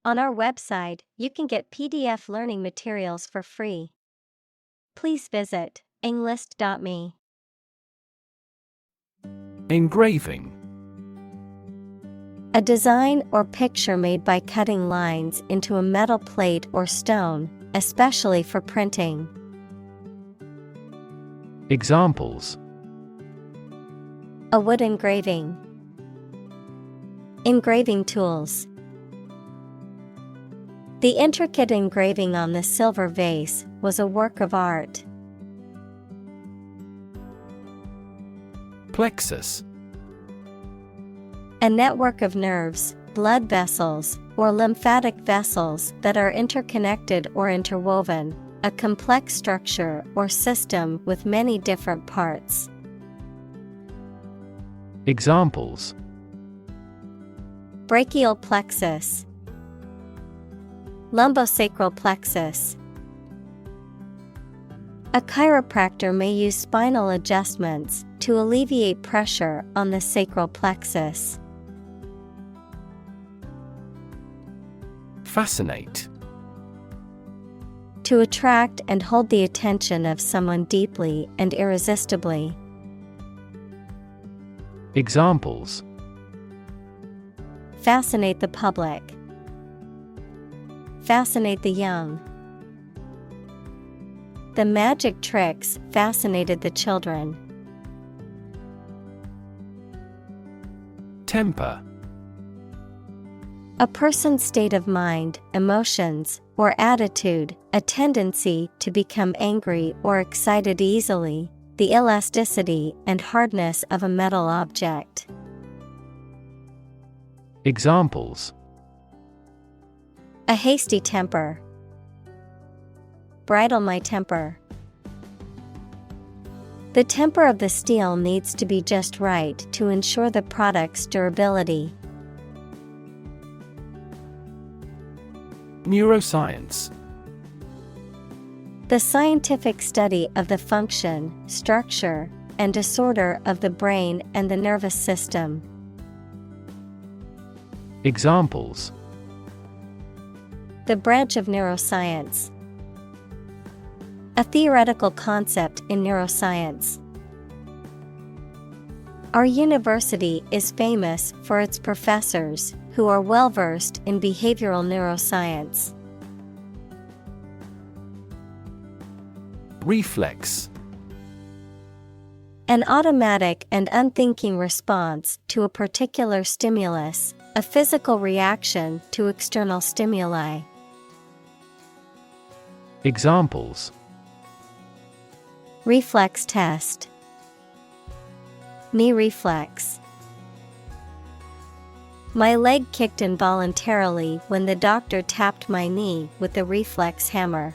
On our website, you can get PDF learning materials for free. Please visit englist.me. Engraving. A design or picture made by cutting lines into a metal plate or stone, especially for printing. Examples: A wood engraving. Engraving tools. The intricate engraving on the silver vase was a work of art. Plexus. A network of nerves, blood vessels, or lymphatic vessels that are interconnected or interwoven, a complex structure or system with many different parts. Examples: Brachial plexus. Lumbosacral plexus. A chiropractor may use spinal adjustments to alleviate pressure on the sacral plexus. Fascinate. To attract and hold the attention of someone deeply and irresistibly. Examples: Fascinate the public. Fascinate the young. The magic tricks fascinated the children. Temper. A person's state of mind, emotions, or attitude, a tendency to become angry or excited easily, the elasticity and hardness of a metal object. Examples: A hasty temper. Bridle my temper. The temper of the steel needs to be just right to ensure the product's durability. Neuroscience. The scientific study of the function, structure, and disorder of the brain and the nervous system. Examples: The branch of neuroscience. A theoretical concept in neuroscience. Our university is famous for its professors, who are well-versed in behavioral neuroscience. Reflex. An automatic and unthinking response to a particular stimulus, a physical reaction to external stimuli. Examples: Reflex test. Knee reflex. My leg kicked involuntarily when the doctor tapped my knee with the reflex hammer.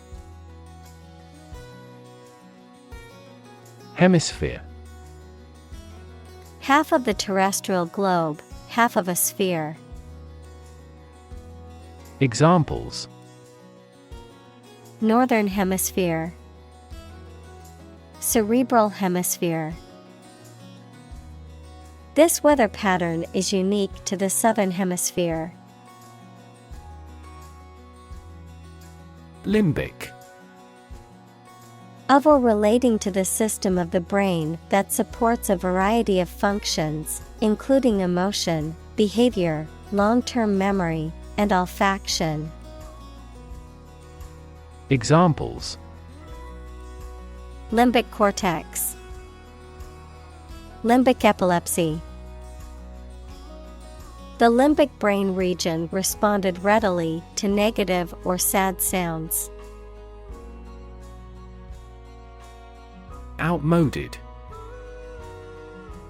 Hemisphere. Half of the terrestrial globe, half of a sphere. Examples: Northern hemisphere. Cerebral hemisphere. This weather pattern is unique to the southern hemisphere. Limbic. Of or relating to the system of the brain that supports a variety of functions, including emotion, behavior, long-term memory, and olfaction. Examples: Limbic cortex. Limbic epilepsy. The limbic brain region responded readily to negative or sad sounds. Outmoded.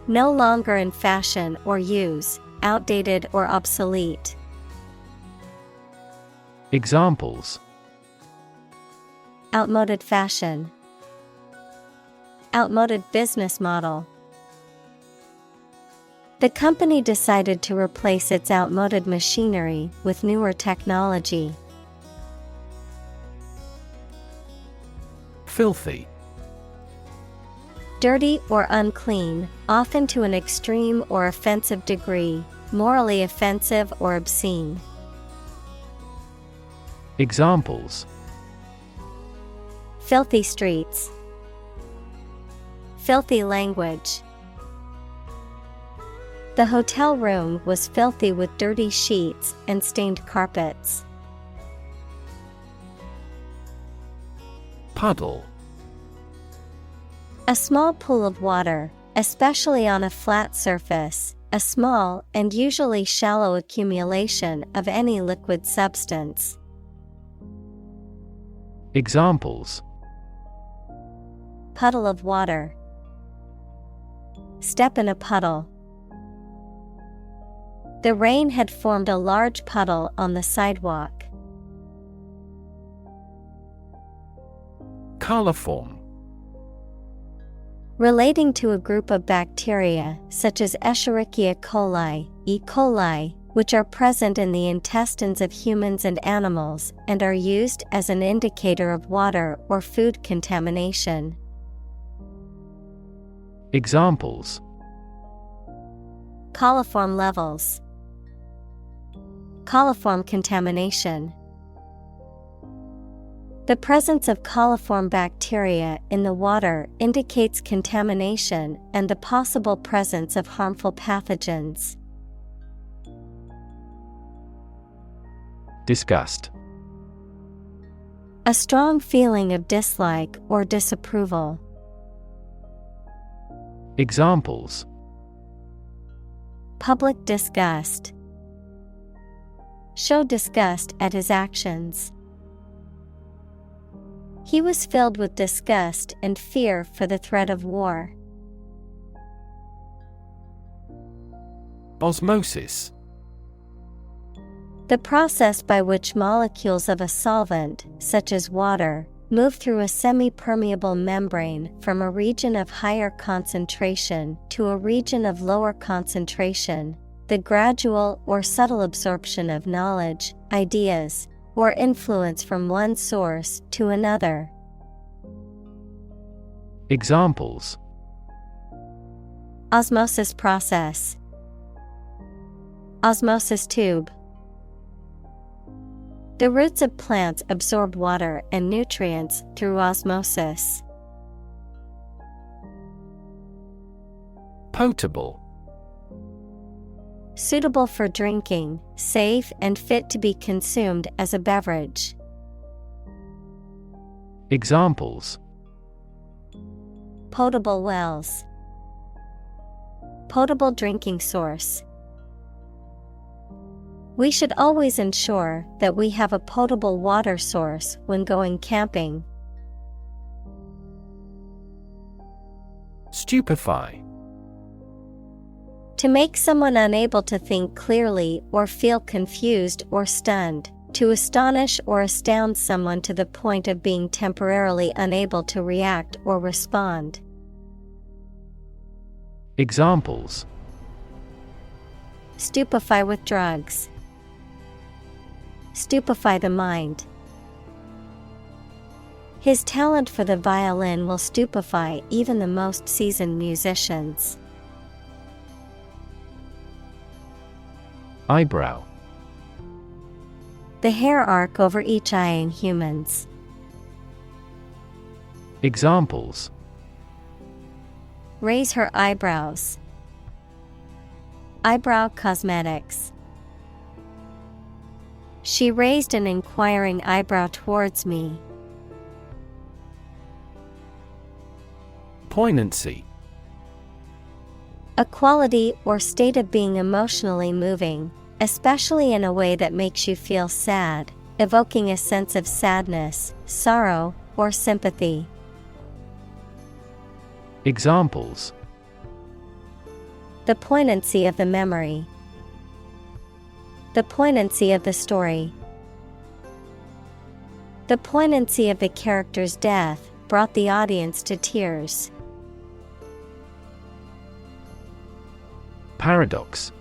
No longer in fashion or use, outdated or obsolete. Examples: Outmoded fashion. Outmoded business model. The company decided to replace its outmoded machinery with newer technology. Filthy. Dirty or unclean, often to an extreme or offensive degree, morally offensive or obscene. Examples: filthy streets, filthy language. The hotel room was filthy with dirty sheets and stained carpets. Puddle. A small pool of water, especially on a flat surface, a small and usually shallow accumulation of any liquid substance. Examples: puddle of water, step in a puddle. The rain had formed a large puddle on the sidewalk. Coliform. Relating to a group of bacteria such as Escherichia coli, E. coli, which are present in the intestines of humans and animals and are used as an indicator of water or food contamination. Examples: coliform levels, coliform contamination. The presence of coliform bacteria in the water indicates contamination and the possible presence of harmful pathogens. Disgust. A strong feeling of dislike or disapproval. Examples: public disgust, show disgust at his actions. He was filled with disgust and fear for the threat of war. Osmosis. The process by which molecules of a solvent, such as water, move through a semi-permeable membrane from a region of higher concentration to a region of lower concentration, the gradual or subtle absorption of knowledge, ideas, or influence from one source to another. Examples: osmosis process, osmosis tube. The roots of plants absorb water and nutrients through osmosis. Potable. Suitable for drinking, safe and fit to be consumed as a beverage. Examples: potable wells, potable drinking source. We should always ensure that we have a potable water source when going camping. Stupefy. To make someone unable to think clearly or feel confused or stunned, to astonish or astound someone to the point of being temporarily unable to react or respond. Examples: stupefy with drugs, stupefy the mind. His talent for the violin will stupefy even the most seasoned musicians. Eyebrow. The hair arc over each eye in humans. Examples: raise her eyebrows, eyebrow cosmetics. She raised an inquiring eyebrow towards me. Poignancy. A quality or state of being emotionally moving, especially in a way that makes you feel sad, evoking a sense of sadness, sorrow, or sympathy. Examples: the poignancy of the memory, the poignancy of the story. The poignancy of the character's death brought the audience to tears. Paradox.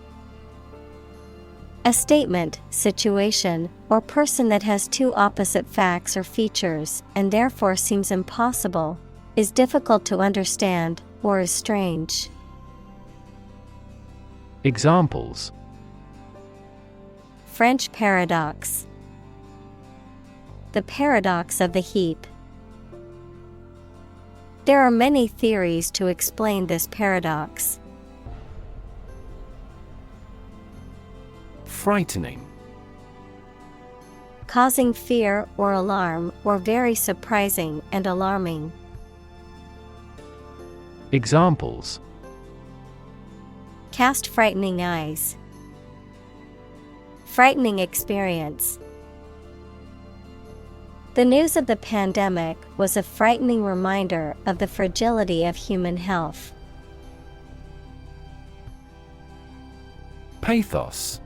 A statement, situation, or person that has two opposite facts or features and therefore seems impossible, is difficult to understand, or is strange. Examples: French paradox, the paradox of the heap. There are many theories to explain this paradox. Frightening. Causing fear or alarm, or very surprising and alarming. Examples: Cast frightening eyes. Frightening experience. The news of the pandemic was a frightening reminder of the fragility of human health. Pathos.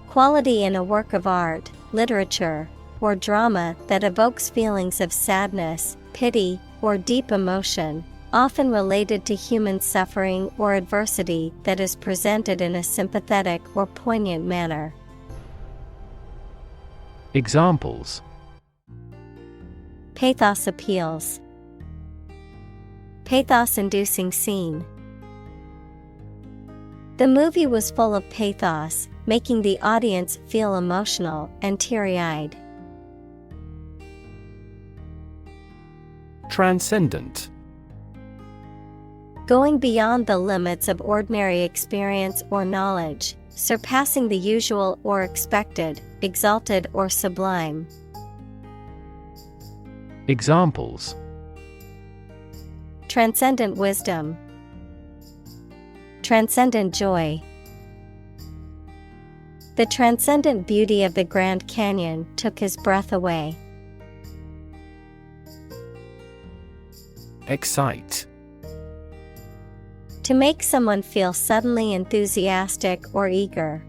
Quality in a work of art, literature, or drama that evokes feelings of sadness, pity, or deep emotion, often related to human suffering or adversity that is presented in a sympathetic or poignant manner. Examples: Pathos appeals. Pathos-inducing scene. The movie was full of pathos, making the audience feel emotional and teary-eyed. Transcendent. Going beyond the limits of ordinary experience or knowledge, surpassing the usual or expected, exalted or sublime. Examples: Transcendent wisdom. Transcendent joy. The transcendent beauty of the Grand Canyon took his breath away. Excite. To make someone feel suddenly enthusiastic or eager.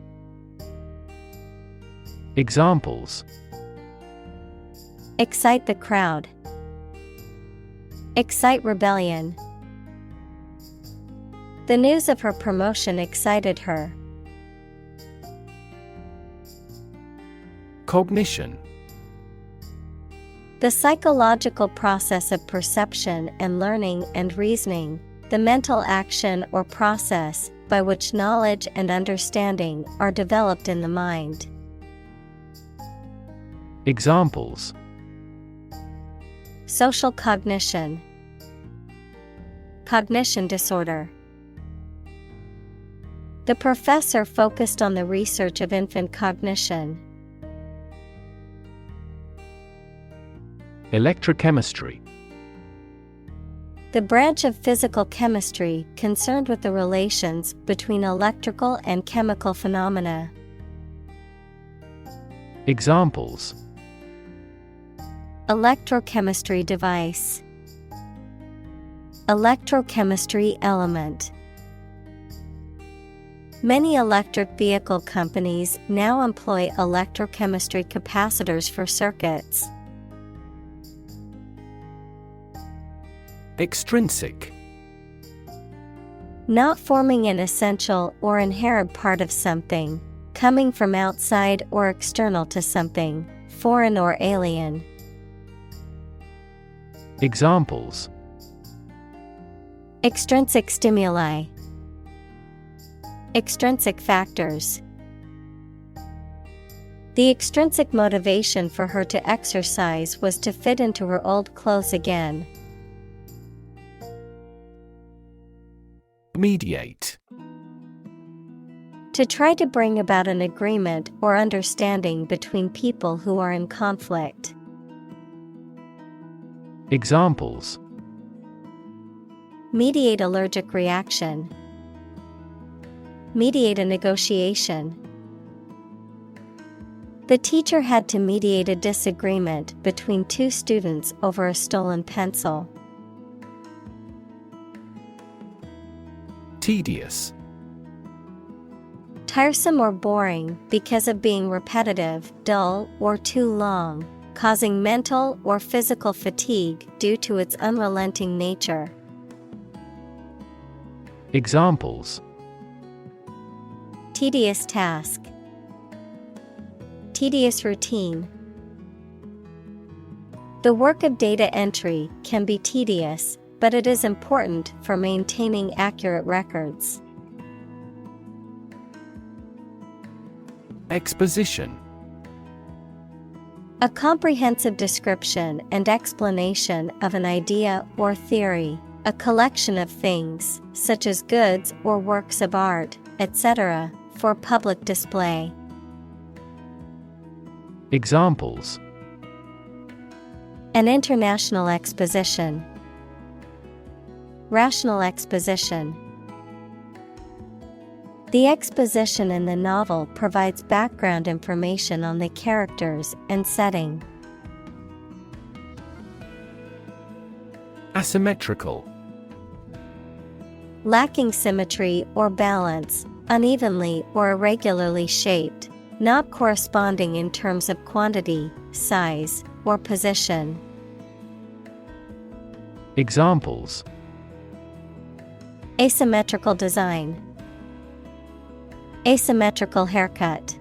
Examples: Excite the crowd. Excite rebellion. The news of her promotion excited her. Cognition. The psychological process of perception and learning and reasoning, the mental action or process by which knowledge and understanding are developed in the mind. Examples: Social cognition. Cognition disorder. The professor focused on the research of infant cognition. Electrochemistry. The branch of physical chemistry concerned with the relations between electrical and chemical phenomena. Examples: Electrochemistry device. Electrochemistry element. Many electric vehicle companies now employ electrochemistry capacitors for circuits. Extrinsic. Not forming an essential or inherent part of something, coming from outside or external to something, foreign or alien. Examples: Extrinsic stimuli. Extrinsic factors. The extrinsic motivation for her to exercise was to fit into her old clothes again. Mediate. To try to bring about an agreement or understanding between people who are in conflict. Examples: Mediate allergic reaction. Mediate a negotiation. The teacher had to mediate a disagreement between two students over a stolen pencil. Tedious. Tiresome or boring because of being repetitive, dull, or too long, causing mental or physical fatigue due to its unrelenting nature. Examples: Tedious task. Tedious routine. The work of data entry can be tedious, but it is important for maintaining accurate records. Exposition. A comprehensive description and explanation of an idea or theory, a collection of things, such as goods or works of art, etc., for public display. Examples: An international exposition. Rational exposition. The exposition in the novel provides background information on the characters and setting. Asymmetrical. Lacking symmetry or balance, unevenly or irregularly shaped, not corresponding in terms of quantity, size, or position. Examples: asymmetrical design. Asymmetrical haircut.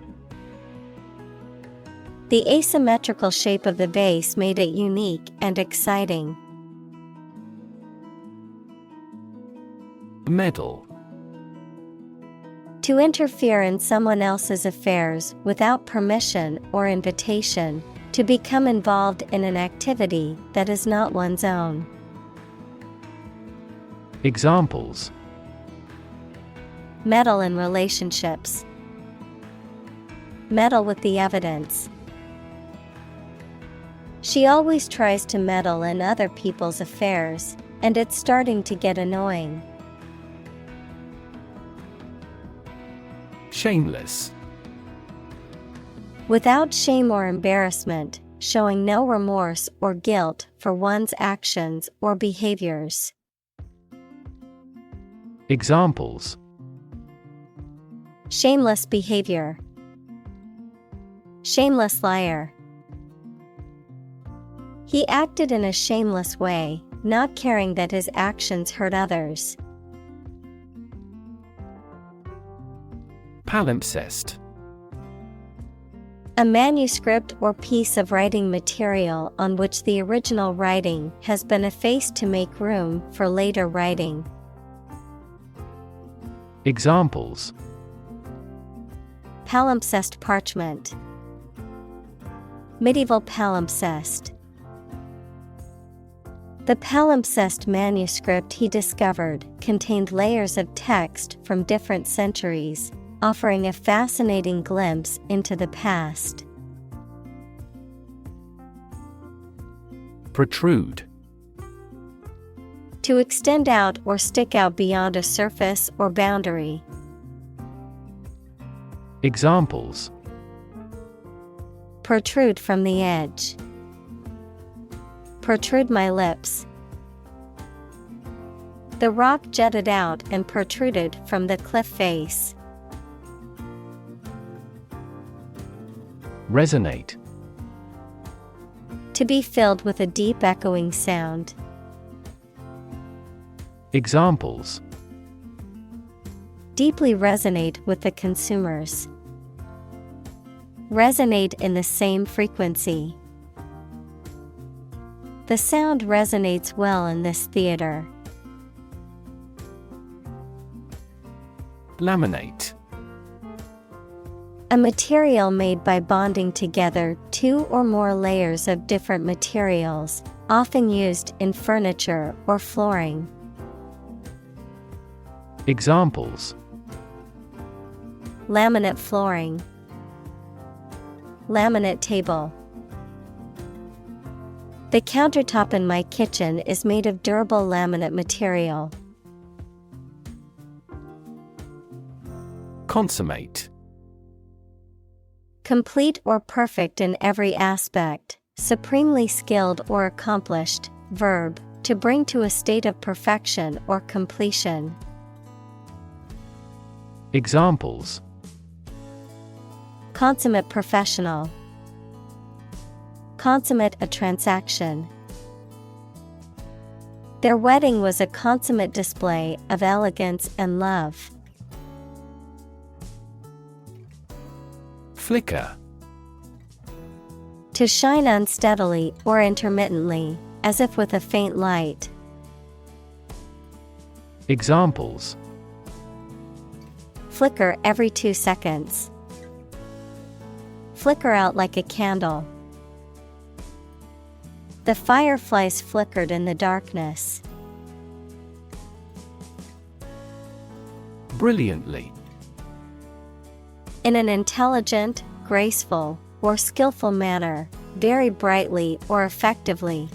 The asymmetrical shape of the vase made it unique and exciting. Meddle. To interfere in someone else's affairs without permission or invitation, to become involved in an activity that is not one's own. Examples: meddle in relationships. Meddle with the evidence. She always tries to meddle in other people's affairs, and it's starting to get annoying. Shameless. Without shame or embarrassment, showing no remorse or guilt for one's actions or behaviors. Examples: shameless behavior. Shameless liar. He acted in a shameless way, not caring that his actions hurt others. Palimpsest. A manuscript or piece of writing material on which the original writing has been effaced to make room for later writing. Examples: palimpsest parchment. Medieval palimpsest. The palimpsest manuscript he discovered contained layers of text from different centuries, offering a fascinating glimpse into the past. Protrude. To extend out or stick out beyond a surface or boundary. Examples: protrude from the edge. Protrude my lips. The rock jutted out and protruded from the cliff face. Resonate. To be filled with a deep echoing sound. Examples: deeply resonate with the consumers. Resonate in the same frequency. The sound resonates well in this theater. Laminate. A material made by bonding together two or more layers of different materials, often used in furniture or flooring. Examples: laminate flooring. Laminate table. The countertop in my kitchen is made of durable laminate material. Consummate. Complete or perfect in every aspect, supremely skilled or accomplished. Verb, to bring to a state of perfection or completion. Examples: consummate professional. Consummate a transaction. Their wedding was a consummate display of elegance and love. Flicker. To shine unsteadily or intermittently, as if with a faint light. Examples: flicker every 2 seconds. Flicker out like a candle. The fireflies flickered in the darkness. Brilliantly. In an intelligent, graceful, or skillful manner, very brightly or effectively.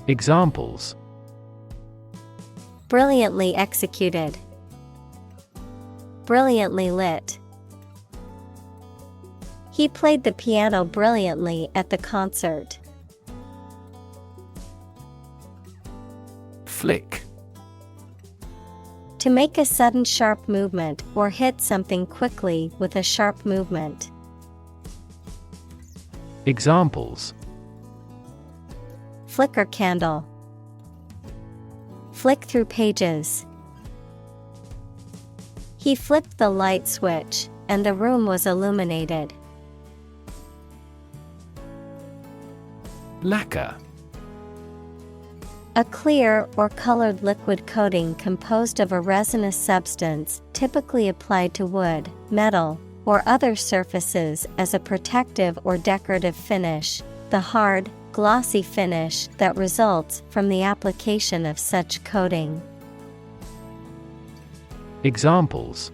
Examples: Brilliantly executed. Brilliantly lit. He played the piano brilliantly at the concert. Flick. To make a sudden sharp movement or hit something quickly with a sharp movement. Examples: Flicker candle. Flick through pages. He flicked the light switch, and the room was illuminated. Lacquer. A clear or colored liquid coating composed of a resinous substance typically applied to wood, metal, or other surfaces as a protective or decorative finish, the hard, glossy finish that results from the application of such coating. Examples: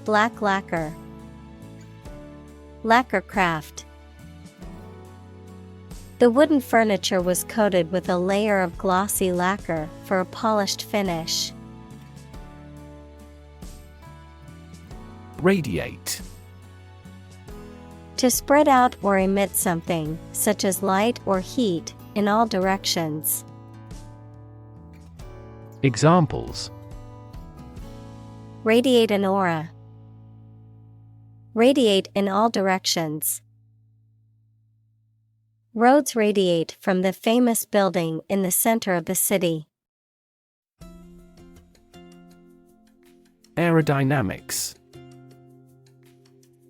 Black lacquer. Lacquer craft. The wooden furniture was coated with a layer of glossy lacquer for a polished finish. Radiate. To spread out or emit something, such as light or heat, in all directions. Examples: Radiate an aura. Radiate in all directions. Roads radiate from the famous building in the center of the city. Aerodynamics.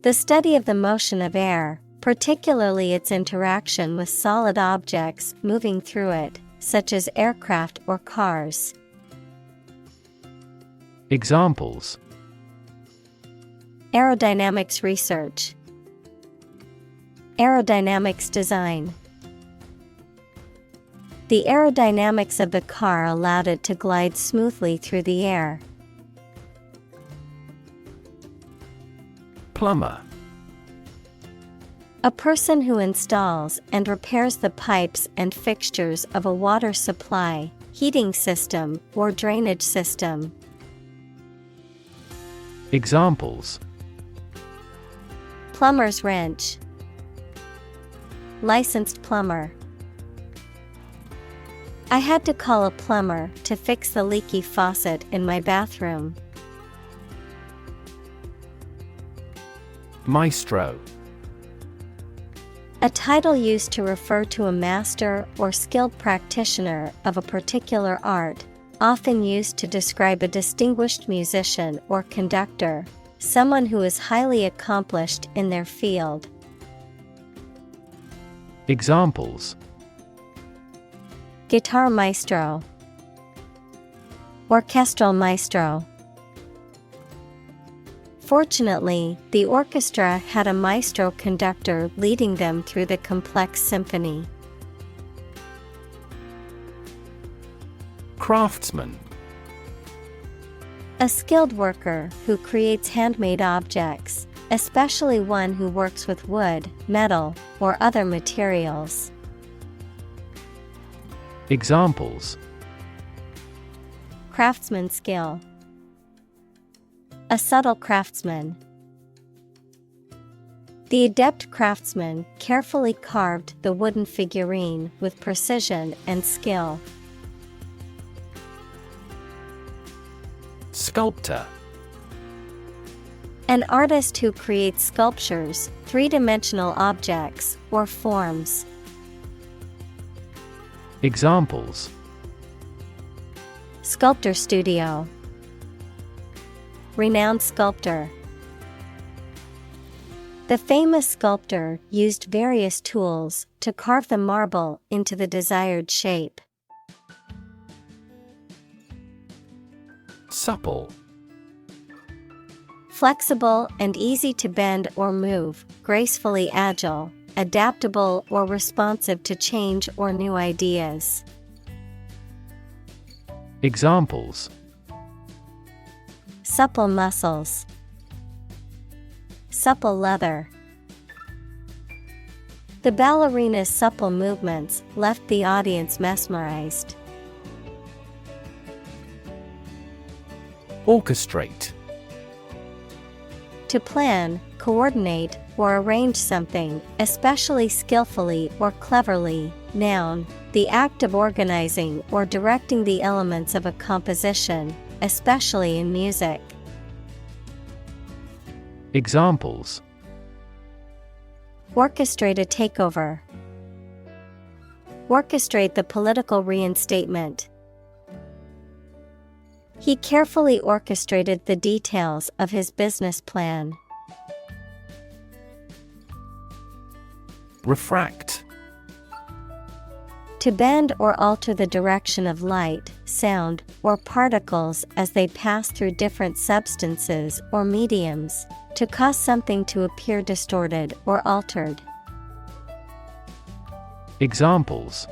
The study of the motion of air, particularly its interaction with solid objects moving through it, such as aircraft or cars. Examples: Aerodynamics research. Aerodynamics design. The aerodynamics of the car allowed it to glide smoothly through the air. Plumber. A person who installs and repairs the pipes and fixtures of a water supply, heating system, or drainage system. Examples: Plumber's wrench. Licensed plumber. I had to call a plumber to fix the leaky faucet in my bathroom. Maestro. A title used to refer to a master or skilled practitioner of a particular art, often used to describe a distinguished musician or conductor, someone who is highly accomplished in their field. Examples: Guitar maestro. Orchestral maestro. Fortunately, the orchestra had a maestro conductor leading them through the complex symphony. Craftsman. A skilled worker who creates handmade objects, especially one who works with wood, metal, or other materials. Examples: Craftsman skill. A subtle craftsman. The adept craftsman carefully carved the wooden figurine with precision and skill. Sculptor. An artist who creates sculptures, three-dimensional objects, or forms. Examples: Sculptor studio. Renowned sculptor. The famous sculptor used various tools to carve the marble into the desired shape. Supple. Flexible and easy to bend or move, gracefully agile, adaptable or responsive to change or new ideas. Examples: Supple muscles. Supple leather. The ballerina's supple movements left the audience mesmerized. Orchestrate. To plan, coordinate, or arrange something, especially skillfully or cleverly. Noun, the act of organizing or directing the elements of a composition, especially in music. Examples: Orchestrate a takeover. Orchestrate the political reinstatement. He carefully orchestrated the details of his business plan. Refract. To bend or alter the direction of light, sound, or particles as they pass through different substances or mediums, to cause something to appear distorted or altered. Examples: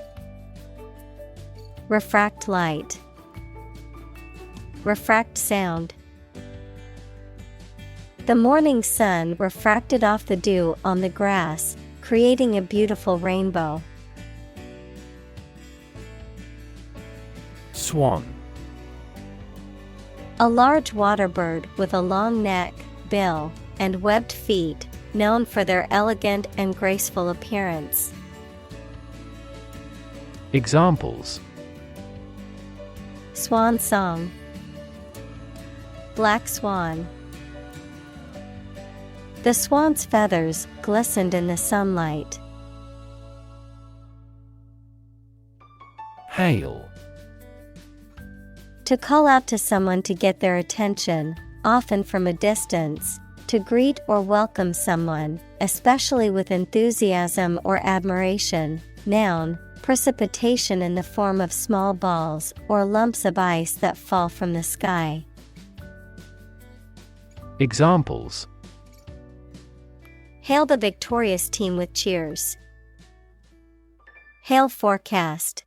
Refract light. Refract sound. The morning sun refracted off the dew on the grass, creating a beautiful rainbow. Swan. A large water bird with a long neck, bill, and webbed feet, known for their elegant and graceful appearance. Examples: Swan song. Black swan. The swan's feathers glistened in the sunlight. Hail. To call out to someone to get their attention, often from a distance, to greet or welcome someone, especially with enthusiasm or admiration. Noun, precipitation in the form of small balls or lumps of ice that fall from the sky. Examples: Hail the victorious team with cheers. Hail forecast.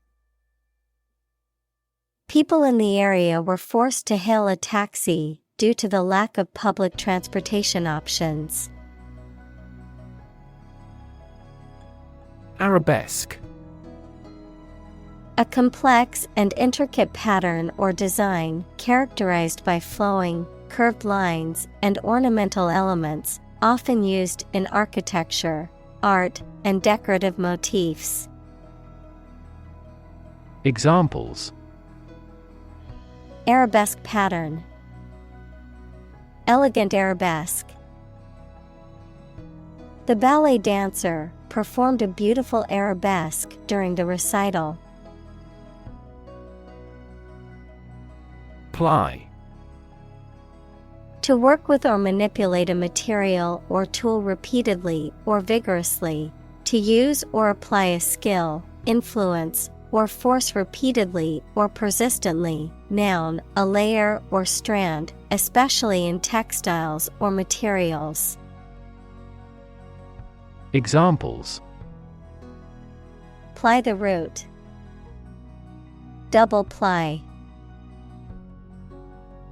People in the area were forced to hail a taxi due to the lack of public transportation options. Arabesque. A complex and intricate pattern or design characterized by flowing, curved lines and ornamental elements, often used in architecture, art, and decorative motifs. Examples: Arabesque pattern. Elegant arabesque. The ballet dancer performed a beautiful arabesque during the recital. Ply. To work with or manipulate a material or tool repeatedly or vigorously, to use or apply a skill, influence, or force repeatedly or persistently. Noun, a layer or strand, especially in textiles or materials. Examples: Ply the root. Double ply.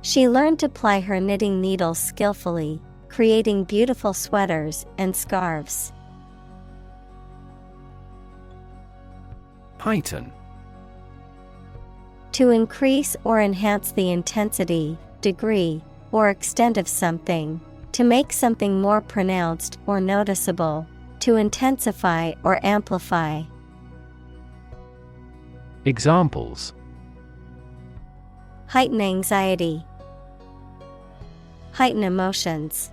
She learned to ply her knitting needles skillfully, creating beautiful sweaters and scarves. Heighten. To increase or enhance the intensity, degree, or extent of something, to make something more pronounced or noticeable, to intensify or amplify. Examples: Heighten anxiety. Heighten emotions.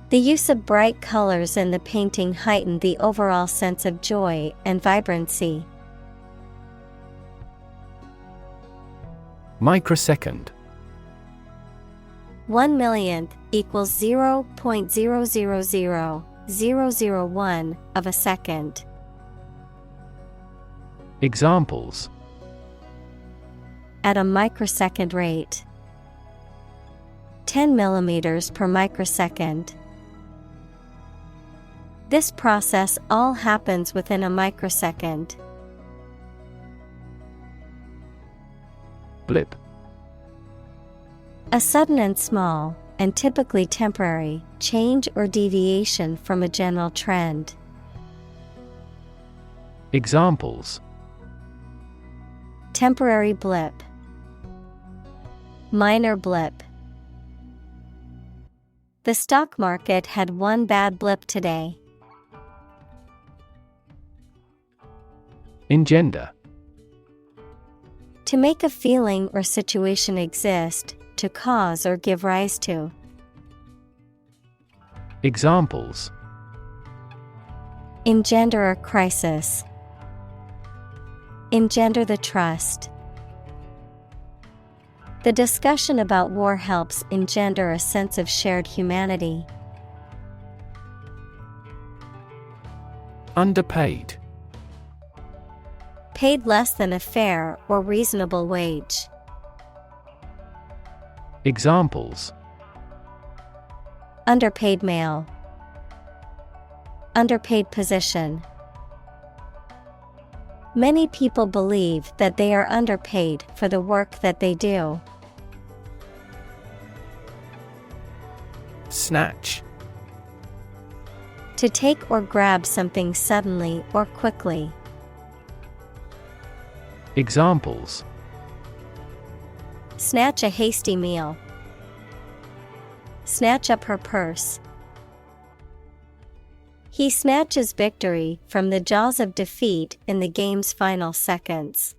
The use of bright colors in the painting heightened the overall sense of joy and vibrancy. Microsecond. 1/1,000,000 equals 0.000001 of a second. Examples: At a microsecond rate. 10 millimeters per microsecond. This process all happens within a microsecond. Blip. A sudden and small, and typically temporary, change or deviation from a general trend. Examples: Temporary blip. Minor blip. The stock market had one bad blip today. Engender. To make a feeling or situation exist, to cause or give rise to. Examples: Engender a crisis. Engender the trust. The discussion about war helps engender a sense of shared humanity. Underpaid. Paid less than a fair or reasonable wage. Examples: Underpaid male. Underpaid position. Many people believe that they are underpaid for the work that they do. Snatch. To take or grab something suddenly or quickly. Examples: Snatch a hasty meal. Snatch up her purse. He snatches victory from the jaws of defeat in the game's final seconds.